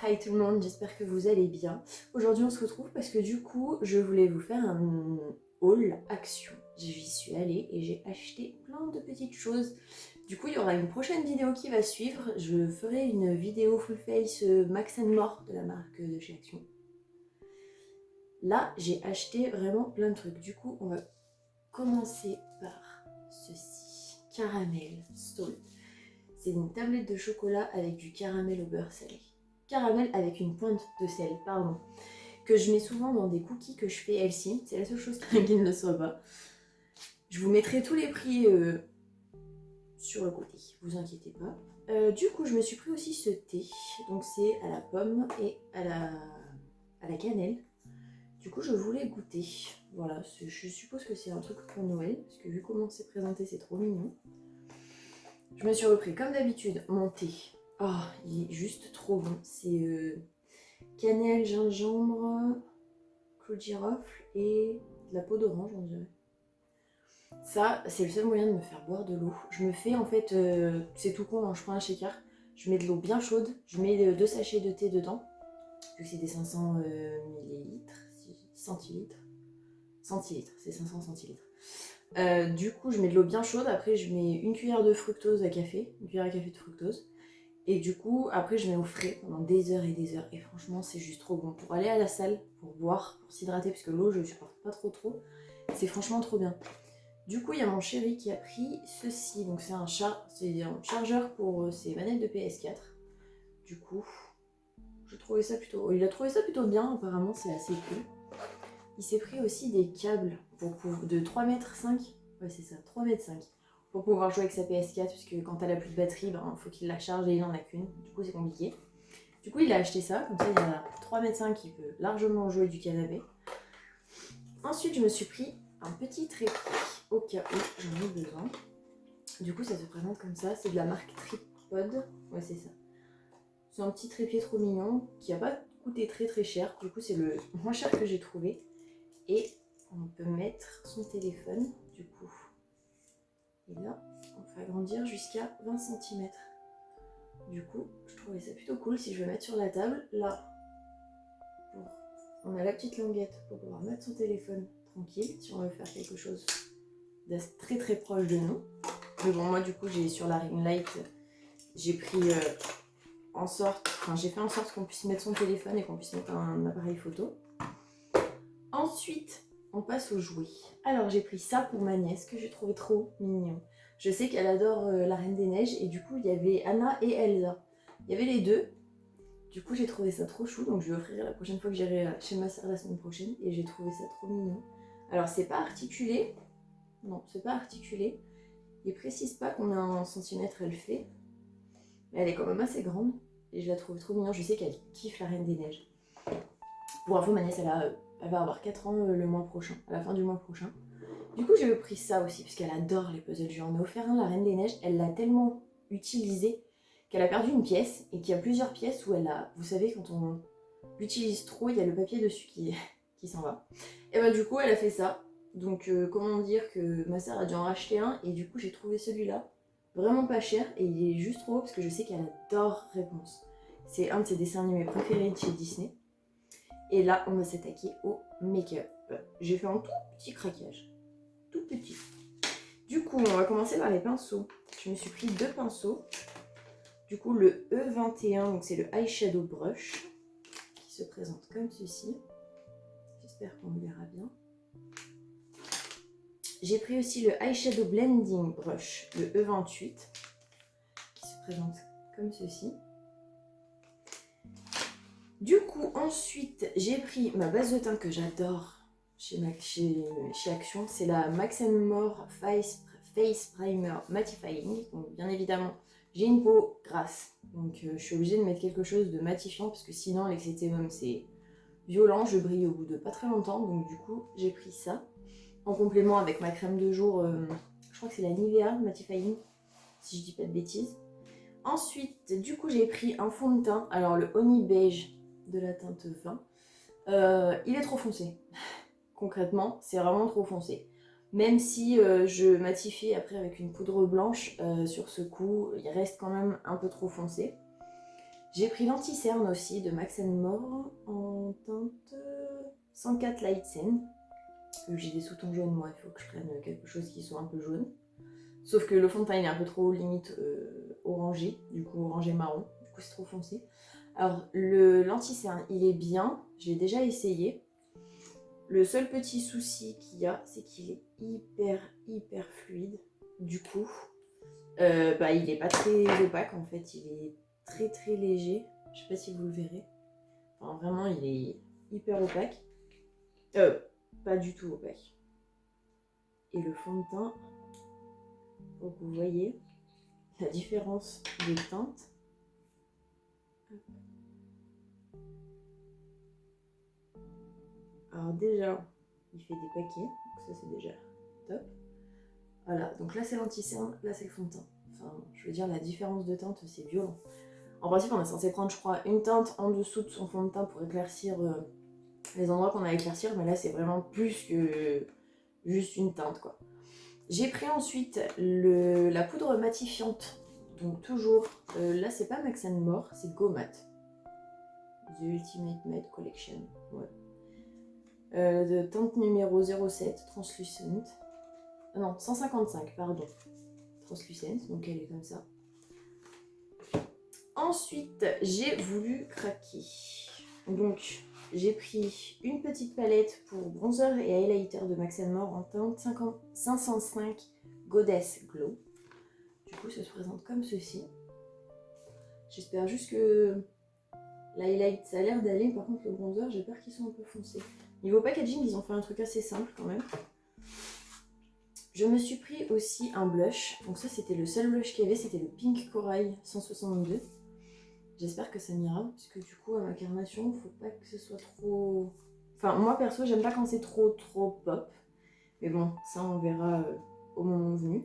Hi tout le monde, j'espère que vous allez bien. Aujourd'hui on se retrouve parce que du coup je voulais vous faire un haul action. J'y suis allée et j'ai acheté plein de petites choses. Du coup il y aura une prochaine vidéo qui va suivre. Je ferai une vidéo full face Max More de la marque de chez Action. Là j'ai acheté vraiment plein de trucs. Du coup on va commencer par ceci. Caramel Salt. C'est une tablette de chocolat avec du caramel au beurre salé. Caramel avec une pointe de sel, pardon. Que je mets souvent dans des cookies que je fais healthy. C'est la seule chose qui ne le soit pas. Je vous mettrai tous les prix sur le côté, vous inquiétez pas. Du coup, je me suis pris aussi ce thé. Donc c'est à la pomme et à la cannelle. Du coup, je voulais goûter. Voilà, je suppose que c'est un truc pour Noël. Parce que vu comment c'est présenté, c'est trop mignon. Je me suis repris comme d'habitude mon thé. Oh, il est juste trop bon. C'est cannelle, gingembre, clou de girofle et de la peau d'orange, on dirait. Ça, c'est le seul moyen de me faire boire de l'eau. Je me fais en fait, c'est tout con, hein, je prends un shaker, je mets de l'eau bien chaude, je mets 2 sachets de thé dedans, vu que c'est des 500 millilitres, centilitres, c'est 500 centilitres. Du coup, je mets de l'eau bien chaude, après je mets une cuillère de fructose à café, une cuillère à café de fructose. Et du coup, après, je mets au frais pendant des heures et des heures. Et franchement, c'est juste trop bon. Pour aller à la salle, pour boire, pour s'hydrater, parce que l'eau, je supporte pas trop. C'est franchement trop bien. Du coup, il y a mon chéri qui a pris ceci. Donc, c'est un chargeur pour ses manettes de PS4. Du coup, il a trouvé ça plutôt bien. Apparemment, c'est assez cool. Il s'est pris aussi des câbles de 3,5 m. Ouais, c'est ça, 3,5 m. Pour pouvoir jouer avec sa PS4, parce que quand elle a plus de batterie, ben, faut qu'il la charge et il en a qu'une. Du coup, c'est compliqué. Du coup, il a acheté ça. Comme ça, il y a 3,5 m qui peut largement jouer du canapé. Ensuite, je me suis pris un petit trépied au cas où j'en ai besoin. Du coup, ça se présente comme ça. C'est de la marque Tripod. Ouais, c'est ça. C'est un petit trépied trop mignon qui n'a pas coûté très cher. Du coup, c'est le moins cher que j'ai trouvé. Et on peut mettre son téléphone, du coup. Et là, on fait agrandir jusqu'à 20 cm. Du coup, je trouvais ça plutôt cool si je veux mettre sur la table. Là, on a la petite languette pour pouvoir mettre son téléphone tranquille si on veut faire quelque chose de très proche de nous. Mais bon, moi, du coup, j'ai sur la ring light, j'ai pris j'ai fait en sorte qu'on puisse mettre son téléphone et qu'on puisse mettre un appareil photo. Ensuite, on passe aux jouets. Alors, j'ai pris ça pour ma nièce que j'ai trouvé trop mignon. Je sais qu'elle adore la Reine des Neiges et du coup, il y avait Anna et Elsa. Il y avait les deux. Du coup, j'ai trouvé ça trop chou, donc je vais offrir la prochaine fois que j'irai chez ma soeur la semaine prochaine. Et j'ai trouvé ça trop mignon. Alors, c'est pas articulé. Non, c'est pas articulé. Il précise pas combien en centimètres elle fait. Mais elle est quand même assez grande. Et je la trouve trop mignon. Je sais qu'elle kiffe la Reine des Neiges. Pour info, ma nièce, elle va avoir 4 ans le mois prochain, à la fin du mois prochain. Du coup, j'ai pris ça aussi, parce qu'elle adore les puzzles. Je lui en ai offert un, la Reine des Neiges. Elle l'a tellement utilisé qu'elle a perdu une pièce et qu'il y a plusieurs pièces où elle a... Vous savez, quand on l'utilise trop, il y a le papier dessus qui s'en va. Et bah du coup, elle a fait ça. Donc, comment dire que ma soeur a dû en racheter un. Et du coup, j'ai trouvé celui-là vraiment pas cher. Et il est juste trop beau parce que je sais qu'elle adore Réponse. C'est un de ses dessins animés préférés de chez Disney. Et là, on va s'attaquer au make-up. J'ai fait un tout petit craquage. Tout petit. Du coup, on va commencer par les pinceaux. Je me suis pris 2 pinceaux. Du coup, le E21, donc c'est le eyeshadow brush, qui se présente comme ceci. J'espère qu'on le verra bien. J'ai pris aussi le eyeshadow blending brush, le E28, qui se présente comme ceci. Du coup, ensuite, j'ai pris ma base de teint que j'adore chez Action. C'est la Max More Face Primer Mattifying. Donc, bien évidemment, j'ai une peau grasse. Donc, je suis obligée de mettre quelque chose de matifiant parce que sinon, avec ces sébums, c'est violent. Je brille au bout de pas très longtemps. Donc, du coup, j'ai pris ça. En complément avec ma crème de jour, je crois que c'est la Nivea Mattifying, si je dis pas de bêtises. Ensuite, du coup, j'ai pris un fond de teint. Alors, le Honey Beige de la teinte 20. Il est trop foncé. Concrètement, c'est vraiment trop foncé. Même si je matifie après avec une poudre blanche, sur ce coup, il reste quand même un peu trop foncé. J'ai pris l'anti-cerne aussi de Max More en teinte 104 Light Sand. J'ai des sous-tons jaunes, moi, il faut que je prenne quelque chose qui soit un peu jaune. Sauf que le fond de teint il est un peu trop limite orangé, du coup orangé marron, du coup c'est trop foncé. Alors l'anti-cerne il est bien, je l'ai déjà essayé. Le seul petit souci qu'il y a, c'est qu'il est hyper fluide. Du coup, il est pas très opaque en fait, il est très léger. Je sais pas si vous le verrez. Enfin vraiment il est hyper opaque. Pas du tout opaque. Et le fond de teint, donc vous voyez la différence de teinte. Alors déjà, il fait des paquets, donc ça c'est déjà top. Voilà, donc là c'est l'anti-cerne, là c'est le fond de teint. Enfin, je veux dire, la différence de teinte, c'est violent. En principe, on est censé prendre, je crois, une teinte en dessous de son fond de teint pour éclaircir les endroits qu'on a à éclaircir, mais là c'est vraiment plus que juste une teinte, quoi. J'ai pris ensuite la poudre matifiante, donc toujours, là c'est pas Max More, c'est Go Matte. The Ultimate Matte Collection, ouais. De teinte numéro 07, translucent. Non, 155, pardon. Translucent, donc elle est comme ça. Ensuite, j'ai voulu craquer. Donc, j'ai pris une petite palette pour bronzer et highlighter de Max More en teinte 505 Goddess Glow. Du coup, ça se présente comme ceci. J'espère juste que l'highlight, ça a l'air d'aller. Par contre, le bronzer, j'ai peur qu'ils soient un peu foncés. Niveau packaging, ils ont fait un truc assez simple quand même. Je me suis pris aussi un blush. Donc ça, c'était le seul blush qu'il y avait. C'était le Pink Corail 162. J'espère que ça m'ira. Parce que du coup, à ma carnation, faut pas que ce soit trop... Enfin, moi, perso, j'aime pas quand c'est trop pop. Mais bon, ça, on verra au moment venu.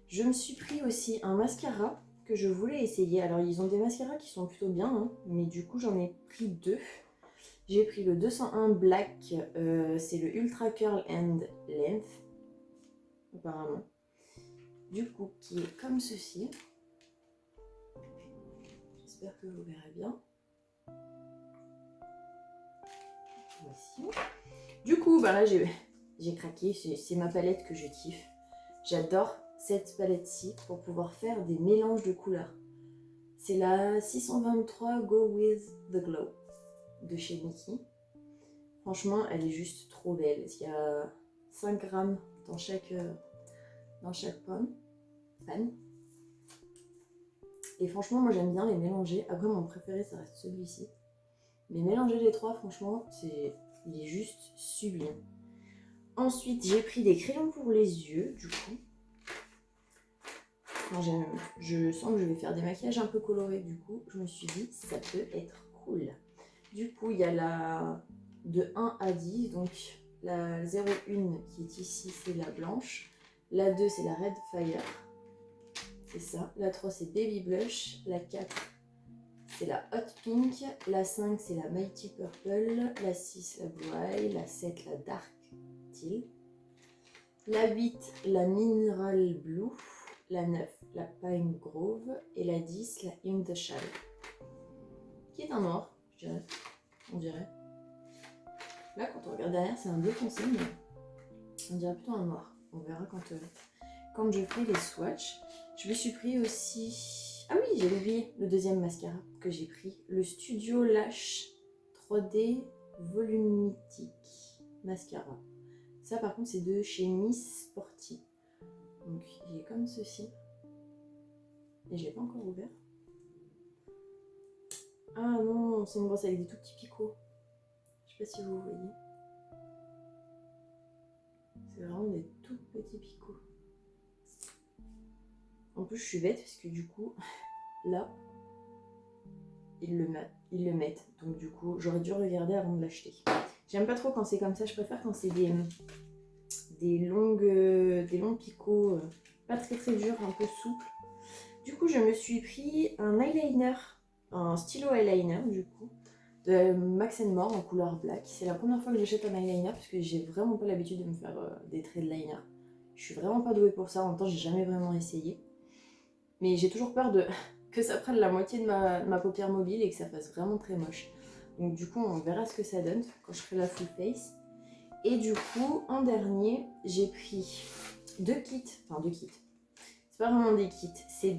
Je me suis pris aussi un mascara que je voulais essayer. Alors, ils ont des mascaras qui sont plutôt bien. Hein, mais du coup, j'en ai pris deux. J'ai pris le 201 Black, c'est le Ultra Curl and Length, apparemment. Du coup, qui est comme ceci. J'espère que vous verrez bien. Voici. Du coup, là, j'ai craqué. C'est ma palette que je kiffe. J'adore cette palette-ci pour pouvoir faire des mélanges de couleurs. C'est la 623 Go With The Glow de chez Mickey. Franchement, elle est juste trop belle. Il y a 5 grammes dans chaque panne. Et franchement, moi j'aime bien les mélanger. Après, mon préféré, ça reste celui-ci. Mais mélanger les trois, franchement, il est juste sublime. Ensuite, j'ai pris des crayons pour les yeux, du coup. Je sens que je vais faire des maquillages un peu colorés, du coup, je me suis dit, ça peut être cool. Du coup, il y a la de 1 à 10, donc la 01 qui est ici, c'est la blanche. La 2, c'est la Red Fire. C'est ça. La 3, c'est Baby Blush. La 4, c'est la Hot Pink. La 5, c'est la Mighty Purple. La 6, la Blue Eye. La 7, la Dark Teal. La 8, la Mineral Blue. La 9, la Pine Grove. Et la 10, la In the Shell. Qui est un noir, je dirais. On dirait. Là, quand on regarde derrière, c'est un bleu foncé, mais on dirait plutôt un noir. On verra quand je ferai les swatchs. Je me suis pris aussi... Ah oui, j'ai oublié le deuxième mascara que j'ai pris. Le Studio Lash 3D Volumitic Mascara. Ça, par contre, c'est de chez Miss Sporty. Donc, il est comme ceci. Et je ne l'ai pas encore ouvert. Ah non, c'est une brosse avec des tout petits picots. Je sais pas si vous voyez. C'est vraiment des tout petits picots. En plus, je suis bête parce que du coup, là, ils le mettent. Donc du coup, j'aurais dû regarder avant de l'acheter. J'aime pas trop quand c'est comme ça. Je préfère quand c'est des longs picots, pas très durs, un peu souples. Du coup, je me suis pris un eyeliner, un stylo eyeliner du coup, de Max More en couleur black. C'est la première fois que j'achète un eyeliner parce que j'ai vraiment pas l'habitude de me faire des traits de liner. Je suis vraiment pas douée pour ça. En même temps, j'ai jamais vraiment essayé. Mais j'ai toujours peur de que ça prenne la moitié de ma paupière mobile et que ça fasse vraiment très moche. Donc du coup on verra ce que ça donne quand je ferai la full face. Et du coup en dernier j'ai pris deux kits, c'est pas vraiment des kits, c'est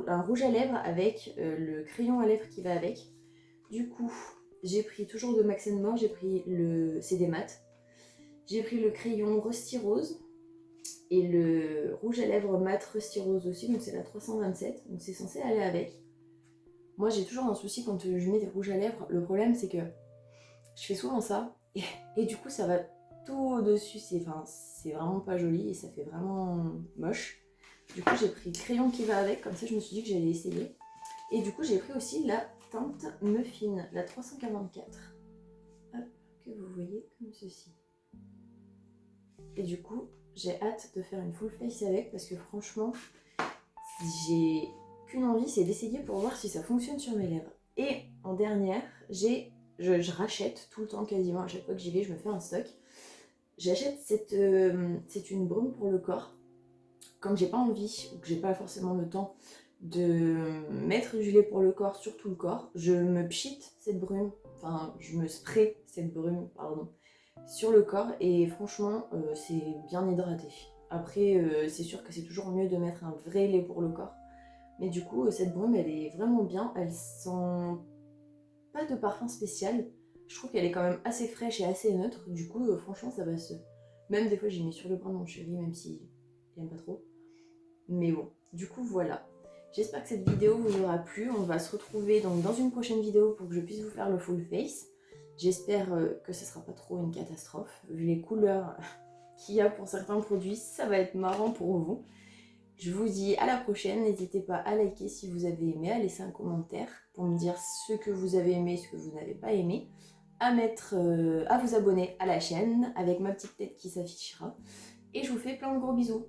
un rouge à lèvres avec le crayon à lèvres qui va avec. Du coup j'ai pris toujours de Max More, j'ai pris c'est des mat. J'ai pris le crayon Rusty Rose et le rouge à lèvres mat Rusty Rose aussi, donc c'est la 327, donc c'est censé aller avec. Moi j'ai toujours un souci quand je mets des rouges à lèvres, le problème c'est que je fais souvent ça et du coup ça va tout au-dessus, c'est vraiment pas joli et ça fait vraiment moche. Du coup j'ai pris le crayon qui va avec, comme ça je me suis dit que j'allais essayer. Et du coup j'ai pris aussi la teinte Muffin, la 344. Hop, que vous voyez comme ceci. Et du coup j'ai hâte de faire une full face avec parce que franchement j'ai qu'une envie, c'est d'essayer pour voir si ça fonctionne sur mes lèvres. Et en dernière, je rachète tout le temps quasiment, à chaque fois que j'y vais, je me fais un stock. J'achète c'est une brume pour le corps. Comme j'ai pas envie, ou que j'ai pas forcément le temps de mettre du lait pour le corps sur tout le corps, je me pchite cette brume, je me spray cette brume, pardon, sur le corps et franchement, c'est bien hydraté. Après, c'est sûr que c'est toujours mieux de mettre un vrai lait pour le corps. Mais du coup, cette brume, elle est vraiment bien. Elle sent pas de parfum spécial. Je trouve qu'elle est quand même assez fraîche et assez neutre. Du coup, franchement, ça va se... Même des fois, j'ai mis sur le bras de mon chéri, même s'il aime pas trop. Mais bon, du coup, voilà. J'espère que cette vidéo vous aura plu. On va se retrouver donc dans une prochaine vidéo pour que je puisse vous faire le full face. J'espère que ce sera pas trop une catastrophe. Vu les couleurs qu'il y a pour certains produits, ça va être marrant pour vous. Je vous dis à la prochaine, n'hésitez pas à liker si vous avez aimé, à laisser un commentaire pour me dire ce que vous avez aimé, ce que vous n'avez pas aimé, à vous abonner à la chaîne avec ma petite tête qui s'affichera. Et je vous fais plein de gros bisous.